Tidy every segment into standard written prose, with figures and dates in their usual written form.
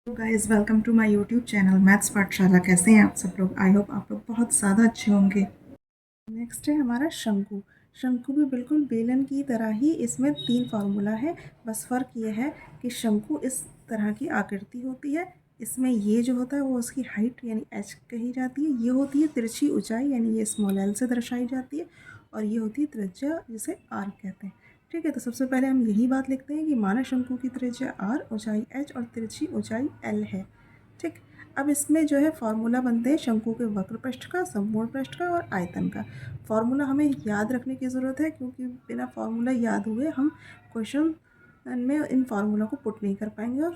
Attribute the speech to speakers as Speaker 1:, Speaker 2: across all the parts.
Speaker 1: Guys welcome to my YouTube channel maths पाठशाला। कैसे हैं आप सब लोग? आई होप आप लोग बहुत ज़्यादा अच्छे होंगे। नेक्स्ट है हमारा शंकु। शंकु भी बिल्कुल बेलन की तरह ही, इसमें 3 फार्मूला है। बस फ़र्क ये है कि शंकु इस तरह की आकृति होती है। इसमें ये जो होता है वो उसकी हाइट यानी h कही जाती है। ये होती है तिरछी ऊंचाई यानी ये स्मॉल l से दर्शाई जाती है। और ये होती है त्रिज्या जिसे r कहते हैं। ठीक है, तो सबसे पहले हम यही बात लिखते हैं कि मानव शंकु की त्रिज्या r, ऊंचाई h और तिरछी ऊंचाई l है। ठीक, अब इसमें जो है फार्मूला बनते हैं शंकु के वक्र पृष्ठ का, संपूर्ण पृष्ठ का और आयतन का। फार्मूला हमें याद रखने की ज़रूरत है, क्योंकि बिना फार्मूला याद हुए हम क्वेश्चन में इन फार्मूला को पुट नहीं कर पाएंगे और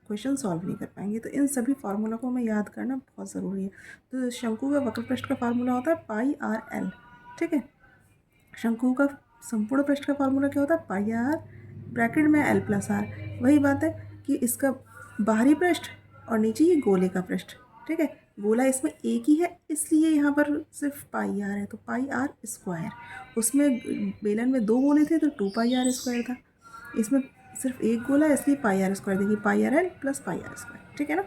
Speaker 1: क्वेश्चन सॉल्व नहीं कर पाएंगे। तो इन सभी फार्मूला को हमें याद करना बहुत ज़रूरी है। तो शंकु का वक्र पृष्ठ का फार्मूला होता है पाई आर एल। ठीक है, शंकु का संपूर्ण पृष्ठ का फार्मूला क्या होता है? पाई आर ब्रैकेट में एल प्लस आर। वही बात है कि इसका बाहरी पृष्ठ और नीचे ये गोले का पृष्ठ। ठीक है, गोला इसमें एक ही है इसलिए यहाँ पर सिर्फ पाई आर है, तो पाई आर स्क्वायर। उसमें बेलन में 2 गोले थे तो 2 पाई आर स्क्वायर था। इसमें सिर्फ एक गोला है इसलिए पाई आर स्क्वायर। देखिए pi R L plus pi R square. ठीक है ना।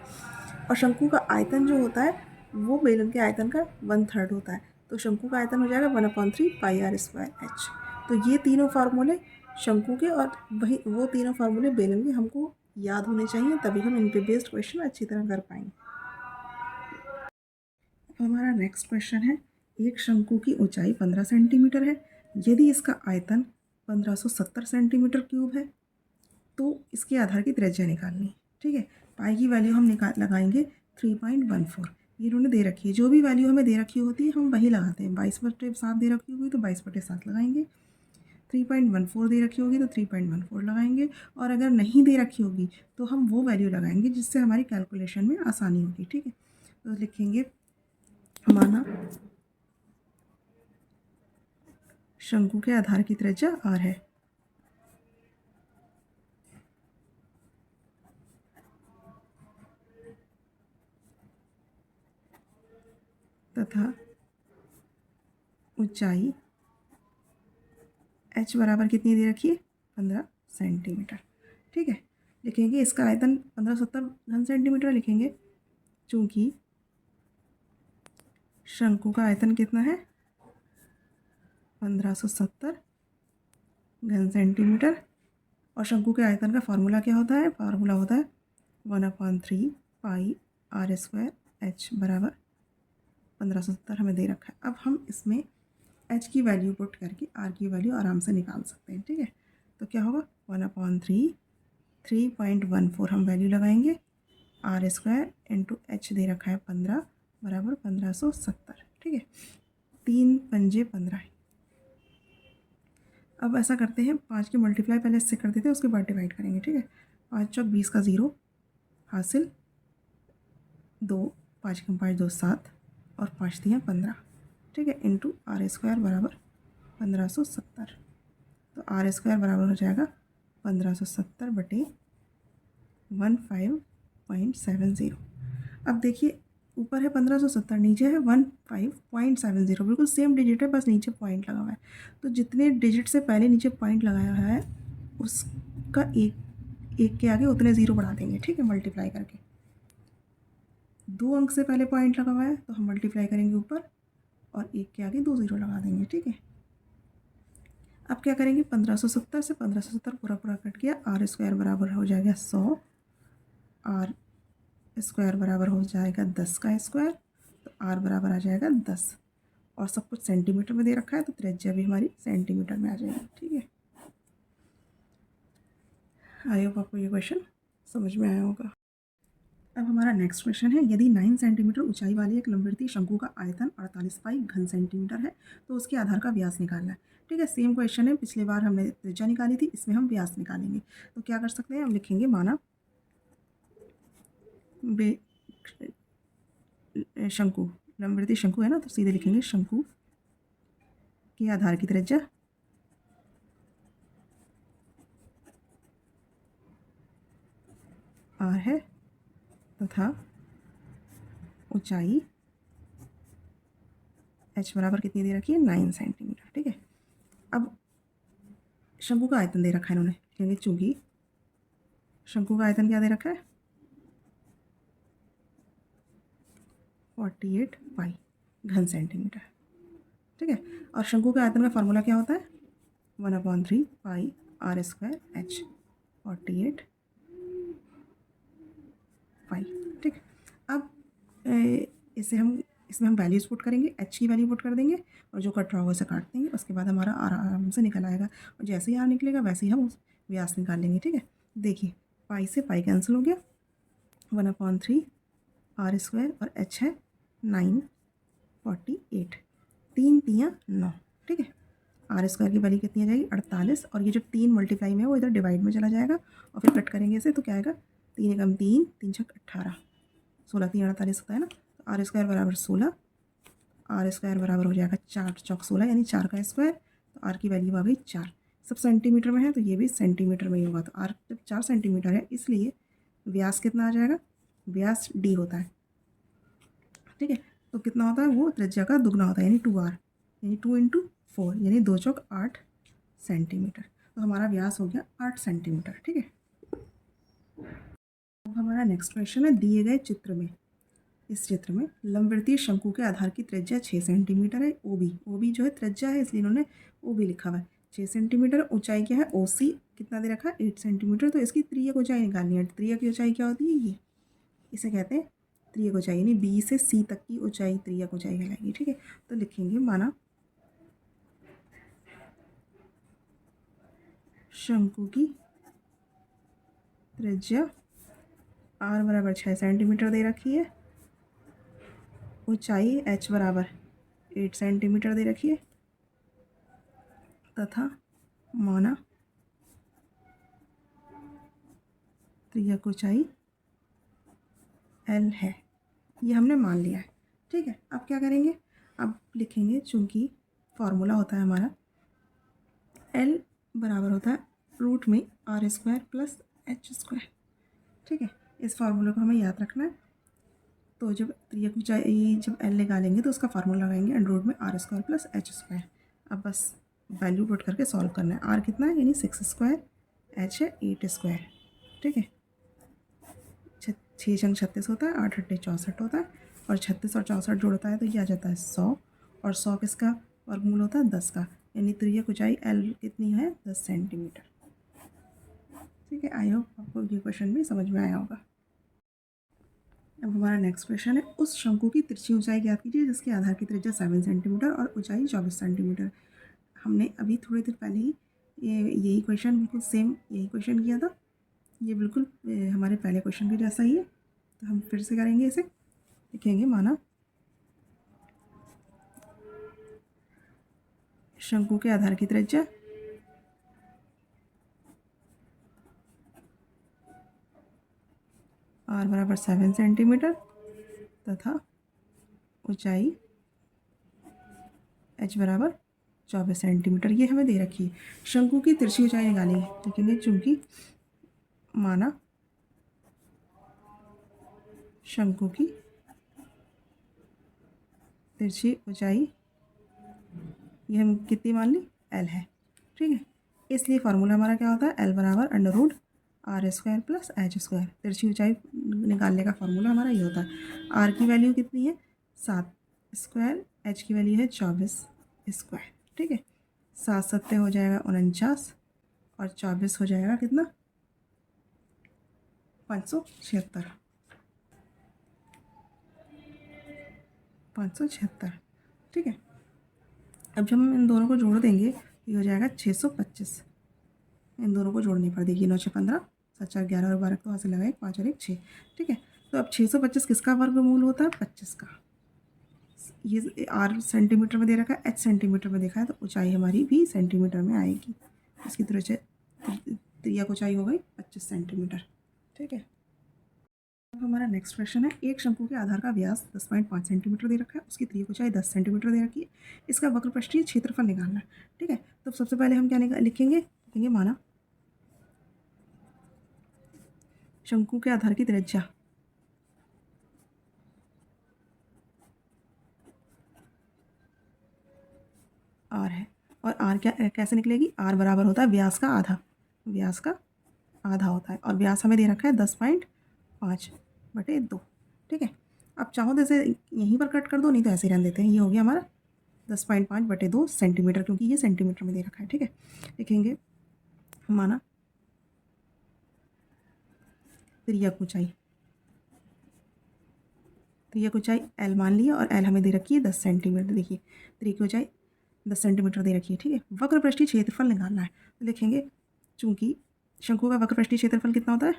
Speaker 1: और शंकु का आयतन जो होता है वो बेलन के आयतन का 1/3 होता है। तो शंकु का आयतन हो जाएगा 1/3 पाई आर स्क्वायर एच। तो ये तीनों फार्मूले शंकु के और वही वो तीनों फार्मूले बेलन के हमको याद होने चाहिए, तभी हम इन पे बेस्ड क्वेश्चन अच्छी तरह कर पाएंगे। हमारा नेक्स्ट क्वेश्चन है, एक शंकु की ऊंचाई 15 सेंटीमीटर है। यदि इसका आयतन 1570 सेंटीमीटर क्यूब है तो इसके आधार की त्रिज्या निकालनी। ठीक है, पाई की वैल्यू हम लगाएंगे 3.14। ये इन्होंने दे रखी है, जो भी वैल्यू हमें दे रखी होती है हम वही लगाते हैं। 22/7 दे रखी होगी तो 22/7 लगाएंगे। 3.14 दे रखी होगी तो 3.14 लगाएंगे। और अगर नहीं दे रखी होगी तो हम वो वैल्यू लगाएंगे जिससे हमारी कैलकुलेशन में आसानी होगी। ठीक है, तो लिखेंगे माना शंकु के आधार की त्रिज्या r है तथा ऊंचाई h बराबर कितनी दे रखी है? 15 सेंटीमीटर। ठीक है, लिखेंगे इसका आयतन 1570 घन सेंटीमीटर लिखेंगे, चूँकि शंकु का आयतन कितना है? 1570 घन सेंटीमीटर। और शंकु के आयतन का फार्मूला क्या होता है? फार्मूला होता है 1/3 पाई आर स्क्वायर एच बराबर 1570 हमें दे रखा है। अब हम इसमें एच की वैल्यू पुट करके आर की वैल्यू आराम से निकाल सकते हैं। ठीक है, तो क्या होगा? 1/3 3.14 हम वैल्यू लगाएंगे, आर स्क्वायर इंटू एच दे रखा है 15 बराबर 1570। ठीक है, 3 पंजे 15। अब ऐसा करते हैं, 5 की मल्टीप्लाई पहले इससे कर देते हैं, उसके बाद डिवाइड करेंगे। ठीक है, 5 चौक 20 का 0 हासिल 2, 5 कम 5 2 7 और 5 दिया 15। ठीक है, इंटू आर स्क्वायर बराबर 1570। तो आर स्क्वायर बराबर हो जाएगा 1570/15.70। अब देखिए ऊपर है 1570, नीचे है 15.70। बिल्कुल सेम डिजिट है, बस नीचे पॉइंट लगा हुआ है। तो जितने डिजिट से पहले नीचे पॉइंट लगाया है उसका एक के आगे उतने ज़ीरो बढ़ा देंगे। ठीक है, मल्टीप्लाई करके 2 अंक से पहले पॉइंट लगा हुआ है तो हम मल्टीप्लाई करेंगे ऊपर और एक के आगे 2 ज़ीरो लगा देंगे। ठीक है, अब क्या करेंगे? 1570 से 1570 पूरा पूरा कट गया। आर स्क्वायर बराबर हो जाएगा 100, आर स्क्वायर बराबर हो जाएगा 10 का स्क्वायर, तो आर बराबर आ जाएगा 10। और सब कुछ सेंटीमीटर में दे रखा है तो त्रिज्या भी हमारी सेंटीमीटर में आ जाएगी। ठीक है, आई होप आपको ये क्वेश्चन समझ में आया होगा। अब हमारा नेक्स्ट क्वेश्चन है, यदि 9 सेंटीमीटर ऊंचाई वाली एक लंबवृत्तीय शंकु का आयतन 48 पाई घन सेंटीमीटर है तो उसके आधार का व्यास निकालना है। ठीक है, सेम क्वेश्चन है, पिछली बार हमने त्रिज्या निकाली थी, इसमें हम व्यास निकालेंगे। तो क्या कर सकते हैं? हम लिखेंगे माना शंकु, लंबवृत्तीय शंकु है ना, तो सीधे लिखेंगे शंकु के आधार की त्रिज्या r है तथा ऊंचाई h बराबर कितनी दे रखी है? 9 सेंटीमीटर। ठीक है, अब शंकु का आयतन दे रखा है इन्होंने, लिखेंगे चूंकि शंकु का आयतन क्या दे रखा है? 48 पाई घन सेंटीमीटर। ठीक है, और शंकु के आयतन का फार्मूला क्या होता है? 1/3 पाई आर स्क्वायर एच, 48 पाई। ठीक है, अब इसे हम इसमें हम वैल्यूज पुट करेंगे, एच की वैल्यू पुट कर देंगे और जो कट रहा होगा उसे काट देंगे। उसके बाद हमारा आराम से निकल आएगा, और जैसे ही आर निकलेगा वैसे ही हम उस व्यास निकाल लेंगे। ठीक है, देखिए पाई से पाई कैंसिल हो गया, 1/3 आर स्क्वायर और एच है 948, 3 तियाँ 9। ठीक है, आर स्क्वायर की वैल्यू कितनी आ जाएगी? 48, और ये जो 3 मल्टीप्लाई में है वो इधर डिवाइड में चला जाएगा और फिर कट करेंगे इसे तो क्या आएगा? 3 एकम 3, 3 छक 18, 16 3 48 होता है ना। तो आर स्क्वायर बराबर 16, आर स्क्वायर बराबर हो जाएगा 4 चौक 16 यानी 4 का स्क्वायर। तो आर की वैल्यू आ गई 4। सब सेंटीमीटर में है तो ये भी सेंटीमीटर में ही होगा। तो आर जब 4 सेंटीमीटर है इसलिए व्यास कितना आ जाएगा? व्यास डी होता है। ठीक है, तो कितना होता है? वो त्रिज्या का दुगना होता है यानी 2r, यानी 2 × 4 यानी 2 चौक 8 सेंटीमीटर। तो हमारा व्यास हो गया 8 सेंटीमीटर। ठीक है, अब हमारा नेक्स्ट क्वेश्चन है, दिए गए चित्र में, इस चित्र में लंबवृत्तीय शंकु के आधार की त्रिज्या 6 सेंटीमीटर है। ओबी जो है त्रिज्या है इसलिए इन्होंने ओबी लिखा हुआ है। 6 सेंटीमीटर ऊंचाई क्या है? ओसी कितना दे रखा है? 8 सेंटीमीटर। तो इसकी त्रियक ऊंचाई निकालनी है। त्रियक की ऊंचाई क्या होती है? ये इसे कहते हैं त्रियक ऊंचाई, यानी बी से सी तक की ऊंचाई त्रियक ऊंचाई कहलाएगी। ठीक है, तो लिखेंगे माना शंकु की त्रिज्या आर बराबर 6 सेंटीमीटर दे रखी है, ऊंचाई एच बराबर 8 सेंटीमीटर दे रखी है, तथा माना त्रियक ऊंचाई एल है। ये हमने मान लिया है। ठीक है, अब क्या करेंगे? अब लिखेंगे, चूंकि फॉर्मूला होता है हमारा एल बराबर होता है रूट में R square plus H square. ठीक है, इस फार्मूले को हमें याद रखना है। तो जब त्रियक ऊंचाई जब एल निकालेंगे तो उसका फार्मूला लगाएंगे अंडर रूट में R square plus H square. अब बस वैल्यू पुट करके सॉल्व करना है। आर कितना है? यानी 6 स्क्वायर, एच है 8 स्क्वायर। ठीक है, 6 छंग 36 होता है, 8 8 64 होता है, और 36 और 64 जोड़ता है तो ये आ जाता है 100, और 100 किसका वर्गमूल होता है? 10 का, यानी त्रियक ऊंचाई एल कितनी है? 10 सेंटीमीटर। ठीक है, आई होप आपको ये क्वेश्चन भी समझ में आया होगा। अब हमारा नेक्स्ट क्वेश्चन है, उस शंकु की तिरछी ऊंचाई ज्ञात कीजिए जिसके आधार की त्रिज्या 7 सेंटीमीटर और ऊंचाई 24 सेंटीमीटर। हमने अभी थोड़ी देर पहले ही यही क्वेश्चन बिल्कुल सेम यही क्वेश्चन किया था। ये बिल्कुल हमारे पहले क्वेश्चन के जैसा ही है, तो हम फिर से करेंगे इसे। लिखेंगे माना शंकु के आधार की त्रिज्या आर बराबर 7 सेंटीमीटर तथा ऊंचाई एच बराबर 24 सेंटीमीटर, ये हमें दे रखी है। शंकु की तिरछी ऊंचाई निकाली है, लिखेंगे चूंकि माना शंकु की तिरछी ऊंचाई, ये हम कितनी मान ली? एल है। ठीक है, इसलिए फार्मूला हमारा क्या होता है? एल बराबर under root R square plus H square. तिरछी ऊंचाई निकालने का फार्मूला हमारा ये होता है। आर की वैल्यू कितनी है? 7 स्क्वायर, एच की वैल्यू है 24 स्क्वायर। ठीक है, 7 7 हो जाएगा 49, और 24 हो जाएगा कितना? 576, 576। ठीक है, अब जब हम इन दोनों को जोड़ देंगे तो ये हो जाएगा 625। इन दोनों को जोड़ने पर देखिए 9 6 15, 7 4 11 और 12 तो वहाँ से लगाए 5 और 1 6। ठीक है, तो अब 625 किसका वर्गमूल होता है? 25 का। ये आर सेंटीमीटर में दे रखा है, एच सेंटीमीटर में देखा है, तो ऊंचाई हमारी भी सेंटीमीटर में आएगी। इसकी त्रिज्या ऊंचाई हो गई 25 सेंटीमीटर। ठीक है, अब हमारा नेक्स्ट क्वेश्चन है, एक शंकु के आधार का व्यास 10.5 सेंटीमीटर दे रखा है, उसकी त्रिज्या ऊंचाई 10 सेंटीमीटर दे रखी है, इसका वक्रपृष्ठीय क्षेत्रफल निकालना है। ठीक है, तो सबसे पहले हम क्या लिखेंगे माना शंकु के आधार की त्रिज्या आर है, और आर क्या कैसे निकलेगी? आर बराबर होता है व्यास का आधा, व्यास का आधा होता है, और व्यास हमें दे रखा है 10.5/2। ठीक है, अब चाहो तो इसे यहीं पर कट कर दो, नहीं तो ऐसे ही रहने देते हैं। ये हो गया हमारा 10.5/2 सेंटीमीटर, क्योंकि ये सेंटीमीटर में दे रखा है। ठीक है, लिखेंगे माना तिर्यक ऊंचाई, तिर्यक ऊंचाई L मान लिया, और L हमें दे रखी है 10 सेंटीमीटर। देखिए तिर्यक ऊंचाई 10 सेंटीमीटर दे रखी है। ठीक है, वक्र पृष्ठीय क्षेत्रफल निकालना है, तो लिखेंगे चूंकि शंकु का वक्र पृष्ठीय क्षेत्रफल कितना होता है,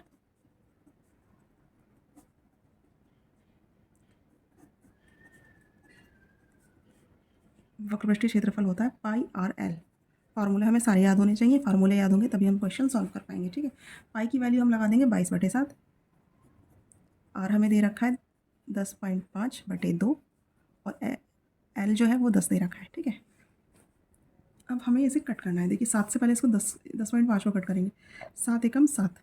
Speaker 1: वक्र पृष्ठीय क्षेत्रफल होता है πr/L। फार्मूले हमें सारे याद होने चाहिए, फार्मूले याद होंगे तभी हम क्वेश्चन सॉल्व कर पाएंगे। ठीक है, पाई की वैल्यू हम लगा देंगे 22/7, आर हमें दे रखा है 10.5/2, और एल जो है वो 10 दे रखा है। ठीक है, अब हमें इसे कट करना है। देखिए 7 से पहले इसको 10.5 को कट करेंगे। 7 एकम 7,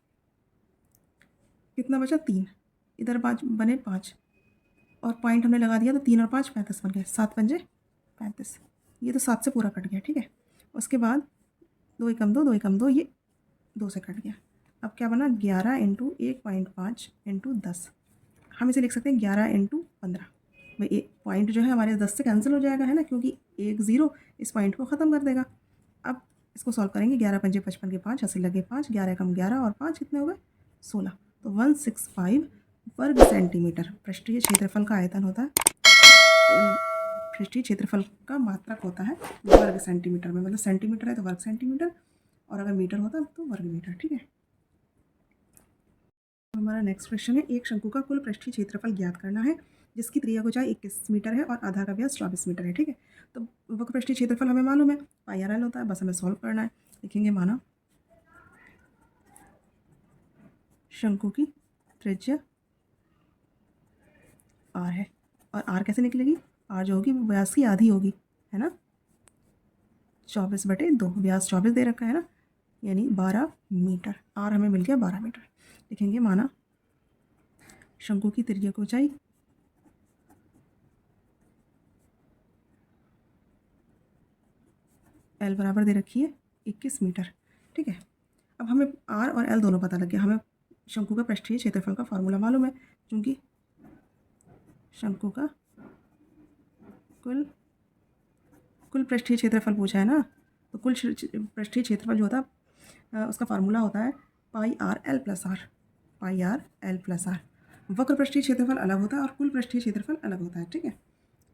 Speaker 1: कितना बचा 3, इधर 5 बने 5, और पॉइंट हमने लगा दिया, तो 3 और 5 35 बन गए। 7×5 = 35, ये तो 7 से पूरा कट गया। ठीक है, उसके बाद 2 एकम 2, 2 एकम 2, ये 2 से कट गया। अब क्या बना, 11 × 1.5 × 10। हम इसे लिख सकते हैं 11 × 15। भाई एक पॉइंट जो है हमारे 10 से कैंसिल हो जाएगा, है ना, क्योंकि 1 0 इस पॉइंट को ख़त्म कर देगा। अब इसको सॉल्व करेंगे, 11 पंजे 55 के 5, हंसी लगे 5, 11 एकम 11 और 5 कितने हो गए 16, तो 165 वर्ग सेंटीमीटर पृष्ठीय क्षेत्रफल का आयतन होता है। पृष्ठीय क्षेत्रफल का मात्रक होता है वर्ग सेंटीमीटर में, मतलब सेंटीमीटर है तो वर्ग सेंटीमीटर, और अगर मीटर होता तो वर्ग मीटर। ठीक है, हमारा नेक्स्ट क्वेश्चन है, एक शंकु का कुल पृष्ठीय क्षेत्रफल ज्ञात करना है, जिसकी त्रिज्या ऊंचाई 21 मीटर है और आधा का व्यास 24 मीटर है। ठीक है, तो वक्र पृष्ठीय क्षेत्रफल हमें मालूम है, πr/L होता है, बस हमें सॉल्व करना है। लिखेंगे माना शंकु की त्रिज्या r है, और r कैसे निकलेगी, r जो होगी वो व्यास की आधी होगी, है ना, 24/2, व्यास 24 दे रखा है ना, यानी 12 मीटर। r हमें मिल गया 12 मीटर। लिखेंगे माना शंकु की तिर्यक ऊंचाई L बराबर दे रखी है 21 मीटर। ठीक है, अब हमें R और L दोनों पता लग गया, हमें शंकु का पृष्ठीय क्षेत्रफल का फॉर्मूला मालूम है, क्योंकि शंकु का कुल पृष्ठीय क्षेत्रफल पूछा है ना, तो कुल पृष्ठीय क्षेत्रफल जो होता है उसका फार्मूला होता है πr/L + r, πr/L + r। वक्र पृष्ठीय क्षेत्रफल अलग होता है और कुल पृष्ठीय क्षेत्रफल अलग होता है। ठीक है,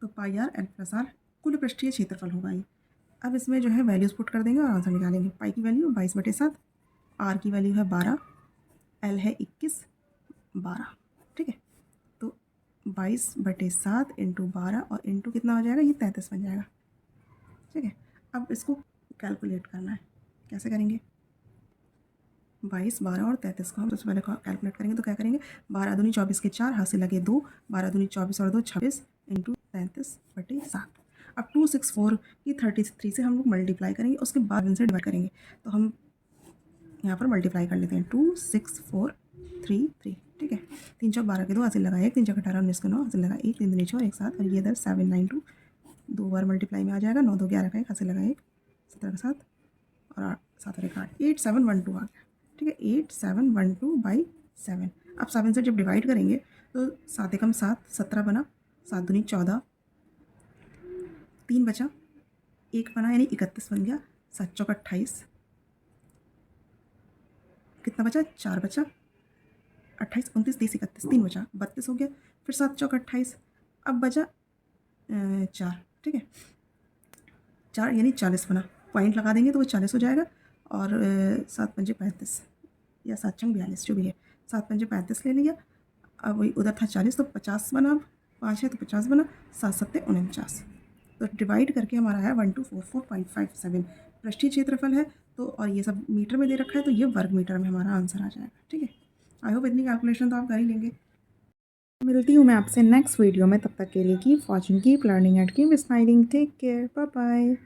Speaker 1: तो πr/L + r कुल पृष्ठीय क्षेत्रफल होगा ये। अब इसमें जो है वैल्यूज़ पुट कर देंगे और आंसर निकालेंगे। पाई की वैल्यू 22/7, आर की वैल्यू है 12, एल है 21, 12। ठीक है, तो 22/7 × 12 और इंटू कितना हो जाएगा, ये 33 बन जाएगा। ठीक है, अब इसको कैलकुलेट करना है, कैसे करेंगे, 22, 12 और 33 को हम सबसे पहले कैलकुलेट करेंगे, तो क्या करेंगे, 12 दूनी 24 के 4, हाथ से लगे 2, 12 दूनी 24 और 2 26 × 33/7। अब 264 की 33 से हम लोग मल्टीप्लाई करेंगे, उसके बाद इनसे डिवाइड करेंगे, तो हम यहाँ पर मल्टीप्लाई कर लेते हैं, 26433। ठीक है, 3 चौक 12 के 2, हासिल लगा 1, 3 चौक 18 19 के 9, हासिल लगा 1, 3 दूनी 6 और 1 7, और ये इधर 792 2 बार मल्टीप्लाई में आ जाएगा, 9 2 11 का 1, हासिल लगा 1, 17 का 7 और 8 7 और 1 8, 8712 आ गया। ठीक है, 8712/7। अब 7 से जब डिवाइड करेंगे तो 7 एकम 7, 17 बना, 7 दूनी 14, 3 बचा, 1 बना यानी 31 बन गया, 7 चौक 28, कितना बचा 4 बचा, 28 29 30 31, 3 बचा 32 हो गया, फिर 7 चौक 28, अब बचा 4। ठीक है, 4 यानी 40 बना, पॉइंट लगा देंगे तो वो 40 हो जाएगा, और 7 पंजे 35 या 7 चंग 42 जो भी है, 7 पंजे 35 ले लिया। अब वही उधर था 40 तो 50 बना, अब 5 है तो 50 बना, 7 7 49, तो डिवाइड करके हमारा है 1244.57 पृष्ठीय क्षेत्रफल है, तो और ये सब मीटर में दे रखा है, तो ये वर्ग मीटर में हमारा आंसर आ जाएगा। ठीक है, आई होप इतनी कैलकुलेशन तो आप कर ही लेंगे। मिलती हूँ मैं आपसे नेक्स्ट वीडियो में, तब तक के लिए keep watching, keep learning and keep smiling, take care, bye bye.